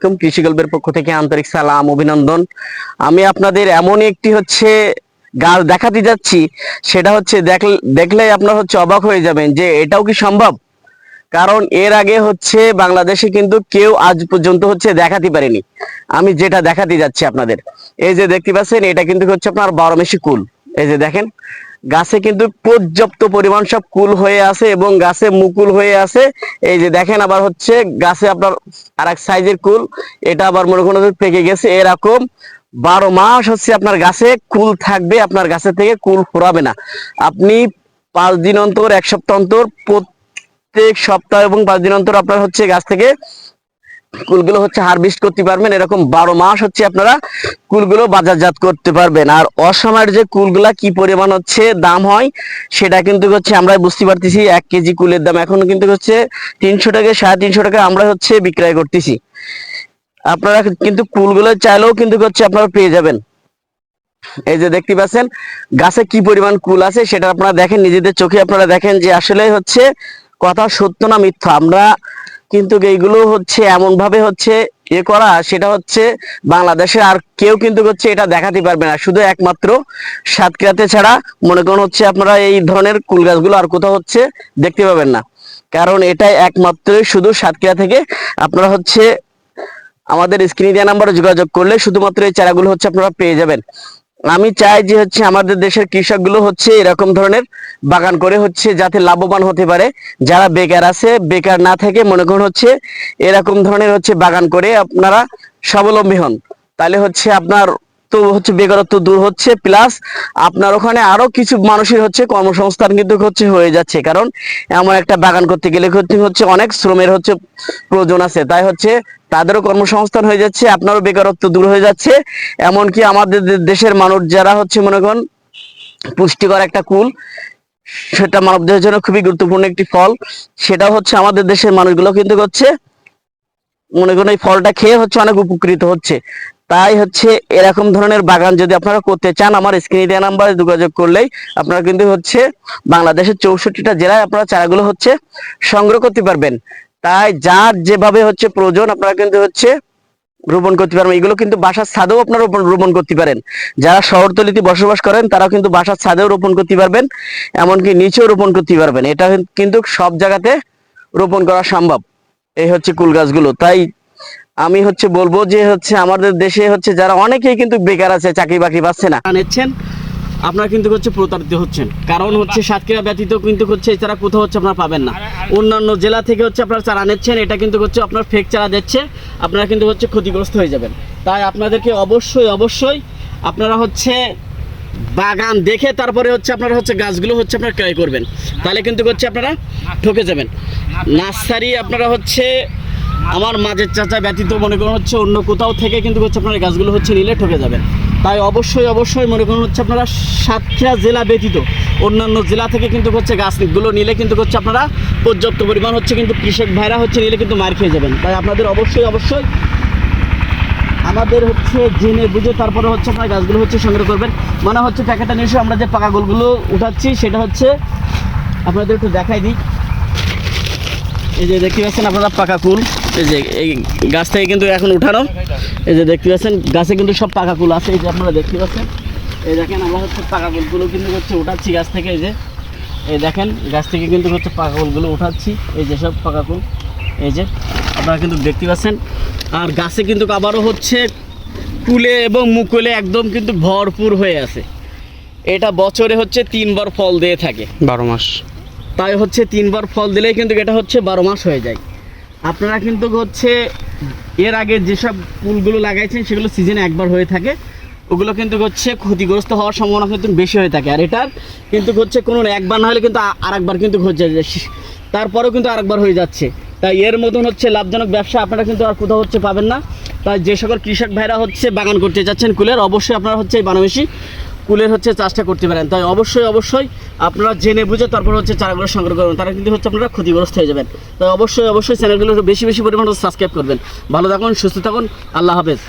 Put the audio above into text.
আলাইকুম। কৃষি গল্পের পক্ষ থেকে আন্তরিক সালাম, অভিনন্দন। আমি আপনাদের এমন একটি গাছ দেখাতে যাচ্ছি, সেটা দেখলেই আপনার অবাক হয়ে যাবেন যে এটাও কি সম্ভব। কারণ এর আগে বাংলাদেশে কিন্তু কেউ আজ পর্যন্ত দেখাতে পারেনি। আমি যেটা দেখাতে যাচ্ছি আপনাদের, এই যে দেখতে পাচ্ছেন, এটা কিন্তু আপনার 12 মাসি কুল। এই যে দেখেন, গাছে কিন্তু পর্যাপ্ত পরিমাণ সব কুল হয়ে আছে এবং গাছে মুকুল হয়ে আছে। এই যে দেখেন, আবার গাছে আপনার আরেক সাইজের কুল, এটা আবার মনে করেন পেকে গেছে। এরকম 12 মাস আপনার গাছে কুল থাকবে, আপনার গাছে থেকে কুল ফুরাবে না। আপনি 5 দিন অন্তর, 1 সপ্তাহ অন্তর, প্রত্যেক সপ্তাহ এবং 5 দিন অন্তর আপনার গাছ থেকে কুলগুলো হারভেস্ট করতে পারবেন। এরকম 12 মাস আপনারা কুলগুলো বাজারজাত করতে পারবেন। আর অসময়ের যে কুলগুলা কি পরিমাণ দাম হয়, সেটা কিন্তু আমরা বুঝতে পারতেছি। 1 কেজি কুলের দাম এখন কিন্তু 300 টাকা, 350 টাকা আমরা বিক্রয় করতেছি। আপনারা কিন্তু কুলগুলো চাইলেও কিন্তু আপনারা পেয়ে যাবেন। এই যে দেখতে পাচ্ছেন গাছে কি পরিমাণ কুল আছে, সেটা আপনারা দেখেন, নিজেদের চোখে আপনারা দেখেন যে আসলে কথা সত্য না মিথ্যা। আমরা কিন্তু এইগুলো এমন ভাবে করা, সেটা বাংলাদেশে আর কেউ কিন্তু এটা দেখাতে পারবে না, শুধু একমাত্র সাতক্ষীরাতে ছাড়া। মনে করুন আপনারা এই ধরনের কুল গাছগুলো আর কোথাও দেখতে পাবেন না। কারণ এটাই একমাত্র শুধু সাতক্ষীরা থেকে আপনারা আমাদের স্ক্রিনে দেওয়া নাম্বারে যোগাযোগ করলে শুধুমাত্র এই চারাগুলো আপনারা পেয়ে যাবেন। আমি চাই যে আমাদের দেশের কৃষকগুলো এরকম ধরনের বাগান করে যাতে লাভবান হতে পারে। যারা বেকার আছে, বেকার না থেকে মনে করুন এরকম ধরনের বাগান করে আপনারা স্বাবলম্বী হন। তাহলে আপনার তো বেকারত্ব দূর হচ্ছে, প্লাস আপনার ওখানে আরো কিছু মানুষের কর্মসংস্থান কিন্তু হয়ে যাচ্ছে। কারণ এমন একটা বাগান করতে গেলে অনেক শ্রমের প্রয়োজন আছে, তাই তাদেরও কর্মসংস্থান হয়ে যাচ্ছে, আপনারও বেকারত্ব দূর হয়ে যাচ্ছে। এমনকি আমাদের দেশের মানুষ যারা মনে করেন পুষ্টিকর একটা কুল, সেটা মানব দেহের জন্য খুবই গুরুত্বপূর্ণ একটি ফল, সেটা আমাদের দেশের মানুষগুলো কিন্তু মনে করেন এই ফলটা খেয়ে অনেক উপকৃত হচ্ছে। তাই এরকম ধরনের বাগান যদি আপনারা করতে চান, আমার স্ক্রিনে দেওয়া নাম্বারে যোগাযোগ করলেই আপনারা কিন্তু বাংলাদেশের 64টা জেলায় আপনারা চারাগুলো সংগ্রহ করতে পারবেন। তাই যার যেভাবে প্রয়োজন আপনারা কিন্তু রোপণ করতে পারবেন। এগুলো কিন্তু বাসার ছাদেও আপনারা রোপণ করতে পারেন। যারা শহরতলিতে বসবাস করেন তারাও কিন্তু বাসার ছাদেও রোপণ করতে পারবেন, এমনকি নিচেও রোপণ করতে পারবেন। এটা কিন্তু সব জায়গাতে রোপণ করা সম্ভব। এই কুল গাছগুলো। তাই আমি বলবো যে আমাদের দেশে যারা অনেকেই কিন্তু বেকার আছে, চাকরি বাকরি পাচ্ছে না, নিচ্ছেন আপনারা কিন্তু প্রতারিত হচ্ছেন। কারণ সাতক্ষীরা ব্যতীত কিন্তু এছাড়া কোথাও আপনারা পাবেন না। অন্যান্য জেলা থেকে আপনারা চারা নিচ্ছেন, এটা কিন্তু আপনার ফেক চারা দিচ্ছে, আপনারা কিন্তু ক্ষতিগ্রস্ত হয়ে যাবেন। তাই আপনাদেরকে অবশ্যই অবশ্যই আপনারা বাগান দেখে তারপরে আপনারা গাছগুলো আপনারা ক্রয় করবেন, তাহলে কিন্তু আপনারা ঠকে যাবেন। নার্সারি আপনারা আমার মাঝের চাচা ব্যতীত মনে করুন অন্য কোথাও থেকে কিন্তু আপনারা গাছগুলো নিলে ঠকে যাবেন। তাই অবশ্যই অবশ্যই মনে করুন আপনারা সাতক্ষীরা জেলা ব্যতীত অন্যান্য জেলা থেকে কিন্তু গাছগুলো নিলে কিন্তু আপনারা পর্যাপ্ত পরিমাণ কিন্তু কৃষক ভাইরা নিলে কিন্তু মার খেয়ে যাবেন। তাই আপনাদের অবশ্যই অবশ্যই আমাদের জেনে বুঝে তারপরে আপনারা গাছগুলো সংগ্রহ করবেন। মানে প্যাকেটটা নিয়ে আমরা যে পাকা গোলগুলো উঠাচ্ছি, সেটা আপনাদের একটু দেখাই দিই। এই যে দেখতে পাচ্ছেন আপনারা পাকা কুল, এই যে এই গাছ থেকে কিন্তু এখন উঠানো। এই যে দেখতে পাচ্ছেন গাছে কিন্তু সব পাকা কুল আছে। এই যে আপনারা দেখতে পাচ্ছেন, এই দেখেন আমরা পাকা কুলগুলো কিন্তু উঠাচ্ছি গাছ থেকে। এই যে এই দেখেন গাছ থেকে কিন্তু পাকা কুলগুলো উঠাচ্ছি, এই যে সব পাকা কুল, এই যে আপনারা কিন্তু দেখতে পাচ্ছেন। আর গাছে কিন্তু আবারও কুলে এবং মুকুলে একদম কিন্তু ভরপুর হয়ে আছে। এটা বছরে 3 বার ফল দিয়ে থাকে, 12 মাস। তাই 3 বার ফল দিলেই কিন্তু এটা 12 মাস হয়ে যায়। আপনারা কিন্তু এর আগে যেসব ফুলগুলো লাগাইছেন সেগুলো সিজনে একবার হয়ে থাকে, ওগুলো কিন্তু ক্ষতিগ্রস্ত হওয়ার সম্ভাবনা কিন্তু বেশি হয়ে থাকে। আর এটার কিন্তু কোনো একবার না হলে কিন্তু আরেকবার কিন্তু তারপরেও কিন্তু আরেকবার হয়ে যাচ্ছে। তাই এর মতন লাভজনক ব্যবসা আপনারা কিন্তু আর কোথাও পাবেন না। তাই যে সকল কৃষক ভাইরা বাগান করতে যাচ্ছেন কুলের, অবশ্যই আপনারা এই 12 মাসি কুলের চাষটা করতে পারেন। তাই অবশ্যই অবশ্যই আপনারা জেনে বুঝে তারপর চারাগুলো সংগ্রহ করবেন, তারা কিন্তু আপনারা ক্ষতিগ্রস্ত হয়ে যাবেন। তাই অবশ্যই অবশ্যই চ্যানেলগুলো বেশি বেশি পরিমাণে সাবস্ক্রাইব করবেন। ভালো থাকুন, সুস্থ থাকুন, আল্লাহ হাফেজ।